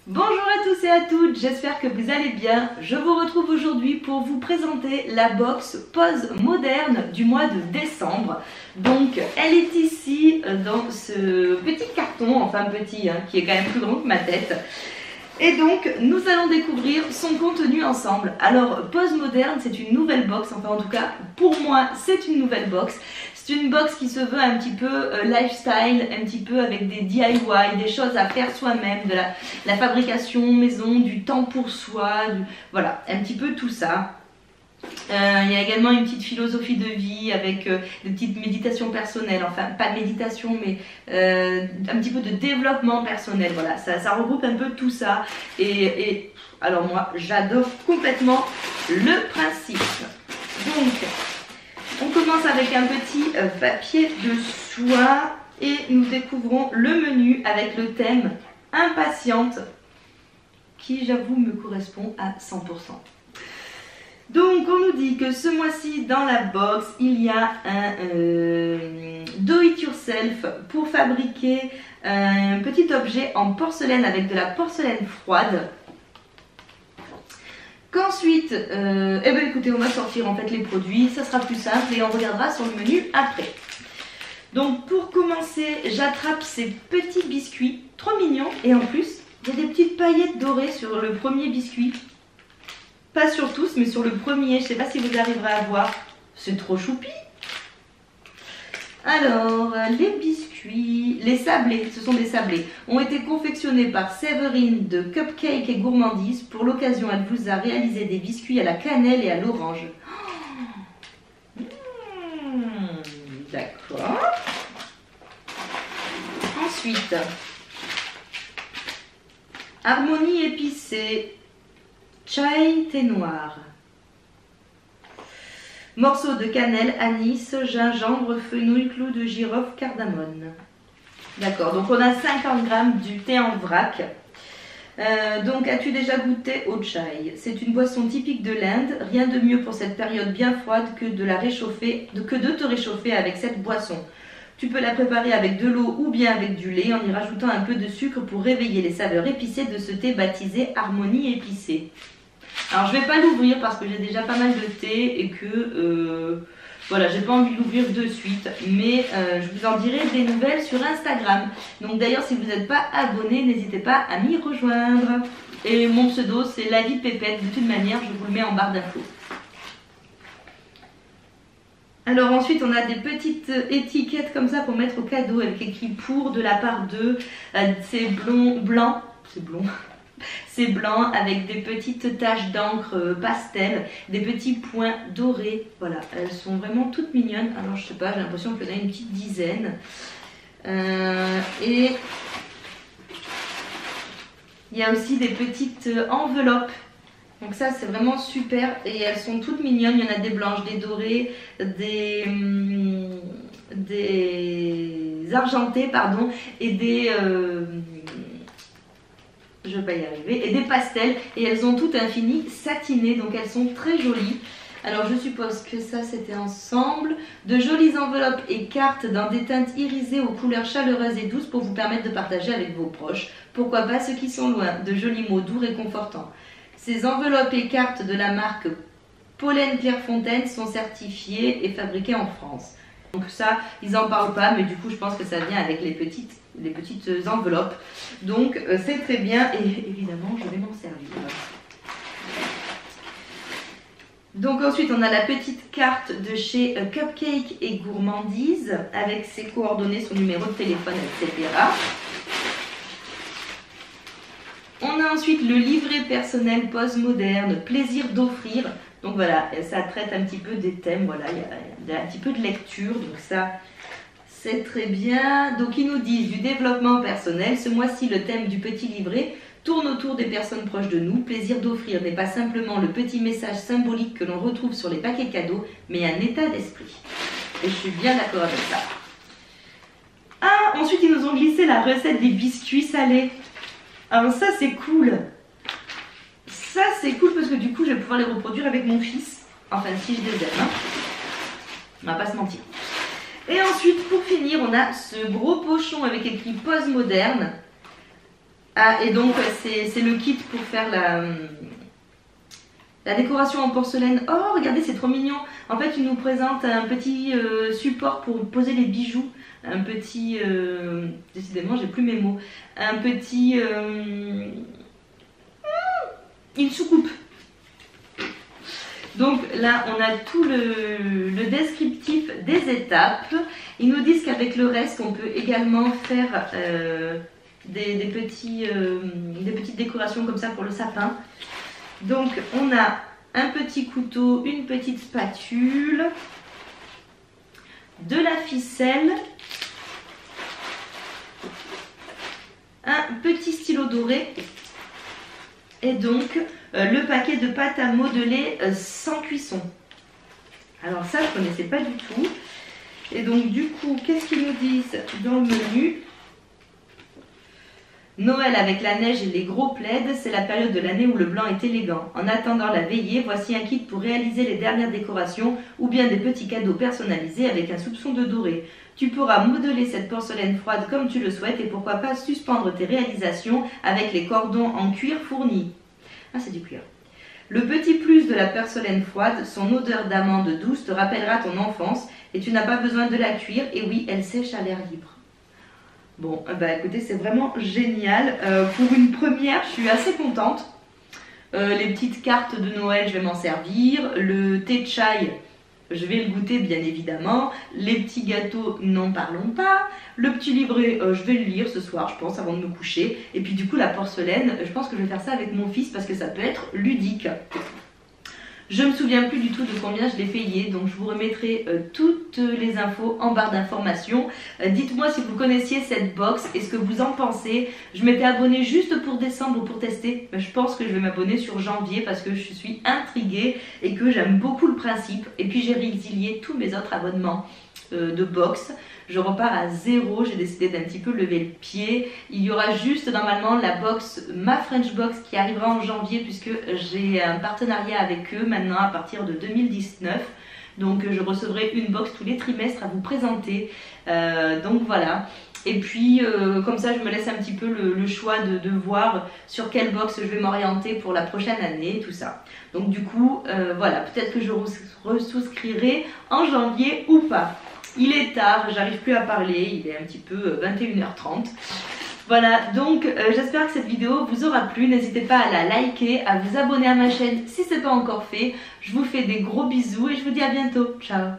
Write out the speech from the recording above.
Bonjour à tous et à toutes, j'espère que vous allez bien. Je vous retrouve aujourd'hui pour vous présenter la box Pose Moderne du mois de décembre. Donc elle est ici dans ce petit carton, enfin petit, qui est quand même plus grand que ma tête. Et donc nous allons découvrir son contenu ensemble. Alors Pose Moderne, c'est une nouvelle box, enfin en tout cas pour moi c'est une nouvelle box. C'est une box qui se veut un petit peu lifestyle, un petit peu avec des DIY, des choses à faire soi-même, de la fabrication maison, du temps pour soi, voilà, un petit peu tout ça. Il y a également une petite philosophie de vie avec des petites méditations personnelles, enfin pas de méditation mais un petit peu de développement personnel, voilà, ça regroupe un peu tout ça et alors moi j'adore complètement le principe. Donc on commence avec un petit papier de soie et nous découvrons le menu avec le thème impatiente qui j'avoue me correspond à 100%. Donc on nous dit que ce mois-ci dans la box il y a un do it yourself pour fabriquer un petit objet en porcelaine avec de la porcelaine froide. Qu'ensuite, écoutez, on va sortir en fait les produits, ça sera plus simple et on regardera sur le menu après. Donc pour commencer, j'attrape ces petits biscuits, trop mignons, et en plus, il y a des petites paillettes dorées sur le premier biscuit. Pas sur tous, mais sur le premier, je ne sais pas si vous arriverez à voir, c'est trop choupi. Alors, les biscuits, les sablés, ce sont des sablés, ont été confectionnés par Séverine de Cupcake et Gourmandise. Pour l'occasion, elle vous a réalisé des biscuits à la cannelle et à l'orange. D'accord. Ensuite, harmonie épicée, chai thé noir. Morceaux de cannelle, anis, gingembre, fenouil, clou de girofle, cardamone. D'accord, donc on a 50 g du thé en vrac. Donc as-tu déjà goûté au chai? C'est une boisson typique de l'Inde. Rien de mieux pour cette période bien froide que de te réchauffer avec cette boisson. Tu peux la préparer avec de l'eau ou bien avec du lait en y rajoutant un peu de sucre pour réveiller les saveurs épicées de ce thé baptisé harmonie épicée. Alors je ne vais pas l'ouvrir parce que j'ai déjà pas mal de thé et que voilà, j'ai pas envie de l'ouvrir de suite, mais je vous en dirai des nouvelles sur Instagram. Donc d'ailleurs si vous n'êtes pas abonné, n'hésitez pas à m'y rejoindre. Et mon pseudo c'est La Vie Pépette, de toute manière je vous le mets en barre d'infos. Alors ensuite on a des petites étiquettes comme ça pour mettre au cadeau avec écrit pour de la part de, c'est blanc, c'est blanc avec des petites taches d'encre pastel, des petits points dorés. Voilà, elles sont vraiment toutes mignonnes. Alors je sais pas, j'ai l'impression qu'il y en a une petite dizaine. Et il y a aussi des petites enveloppes. Donc ça c'est vraiment super et elles sont toutes mignonnes. Il y en a des blanches, des dorées, des argentées pardon, et des... je vais pas y arriver, et des pastels, et elles ont toutes un fini satiné, donc elles sont très jolies. Alors je suppose que ça c'était ensemble. De jolies enveloppes et cartes dans des teintes irisées aux couleurs chaleureuses et douces pour vous permettre de partager avec vos proches. Pourquoi pas ceux qui sont loin, de jolis mots doux réconfortants. Ces enveloppes et cartes de la marque Pollen Clairefontaine sont certifiées et fabriquées en France. Donc ça, ils n'en parlent pas, mais du coup je pense que ça vient avec les petites enveloppes. Donc c'est très bien et évidemment je vais m'en servir. Donc ensuite on a la petite carte de chez Cupcake et Gourmandise avec ses coordonnées, son numéro de téléphone, etc. On a ensuite le livret personnel Pose Moderne, plaisir d'offrir. Donc voilà, ça traite un petit peu des thèmes, voilà, il y a un petit peu de lecture, donc ça c'est très bien. Donc ils nous disent du développement personnel. Ce mois-ci, le thème du petit livret tourne autour des personnes proches de nous. Plaisir d'offrir n'est pas simplement le petit message symbolique que l'on retrouve sur les paquets cadeaux, mais un état d'esprit. Et je suis bien d'accord avec ça. Ah, ensuite ils nous ont glissé la recette des biscuits salés. Alors ça c'est cool. Ça c'est cool parce que du coup je vais pouvoir les reproduire avec mon fils. Enfin si je les aime, on va pas se mentir. Et ensuite, pour finir, on a ce gros pochon avec écrit Pose Moderne. Ah, et donc c'est le kit pour faire la décoration en porcelaine. Oh, regardez, c'est trop mignon. En fait, il nous présente un petit support pour poser les bijoux. Un petit... décidément, j'ai plus mes mots. Un petit... une soucoupe. Donc là, on a tout le descriptif des étapes. Ils nous disent qu'avec le reste, on peut également faire des petites décorations comme ça pour le sapin. Donc on a un petit couteau, une petite spatule, de la ficelle, un petit stylo doré et donc le paquet de pâte à modeler sans cuisson. Alors ça, je ne connaissais pas du tout. Et donc du coup, qu'est-ce qu'ils nous disent dans le menu? Noël avec la neige et les gros plaids, c'est la période de l'année où le blanc est élégant. En attendant la veillée, voici un kit pour réaliser les dernières décorations ou bien des petits cadeaux personnalisés avec un soupçon de doré. Tu pourras modeler cette porcelaine froide comme tu le souhaites et pourquoi pas suspendre tes réalisations avec les cordons en cuir fournis. Ah, c'est du cuir. Le petit plus de la porcelaine froide, son odeur d'amande douce te rappellera ton enfance et tu n'as pas besoin de la cuire. Et oui, elle sèche à l'air libre. Bon, bah écoutez, c'est vraiment génial. Pour une première, je suis assez contente. Les petites cartes de Noël, je vais m'en servir. Le thé de chai, je vais le goûter bien évidemment. Les petits gâteaux, n'en parlons pas. Le petit livret, je vais le lire ce soir, je pense, avant de me coucher. Et puis du coup, la porcelaine, je pense que je vais faire ça avec mon fils parce que ça peut être ludique. Je ne me souviens plus du tout de combien je l'ai payé, donc je vous remettrai toutes les infos en barre d'informations. Dites-moi si vous connaissiez cette box et ce que vous en pensez. Je m'étais abonnée juste pour décembre pour tester, mais je pense que je vais m'abonner sur janvier parce que je suis intriguée et que j'aime beaucoup le principe. Et puis j'ai résilié tous mes autres abonnements de box. Je repars à zéro, j'ai décidé d'un petit peu lever le pied. Il y aura juste normalement la box, ma French Box qui arrivera en janvier puisque j'ai un partenariat avec eux maintenant à partir de 2019. Donc je recevrai une box tous les trimestres à vous présenter. Donc voilà. Et puis comme ça je me laisse un petit peu le choix de voir sur quelle box je vais m'orienter pour la prochaine année, tout ça. Donc du coup voilà, peut-être que je resouscrirai en janvier ou pas. Il est tard, j'arrive plus à parler, il est un petit peu 21h30. Voilà, donc j'espère que cette vidéo vous aura plu. N'hésitez pas à la liker, à vous abonner à ma chaîne si ce n'est pas encore fait. Je vous fais des gros bisous et je vous dis à bientôt. Ciao.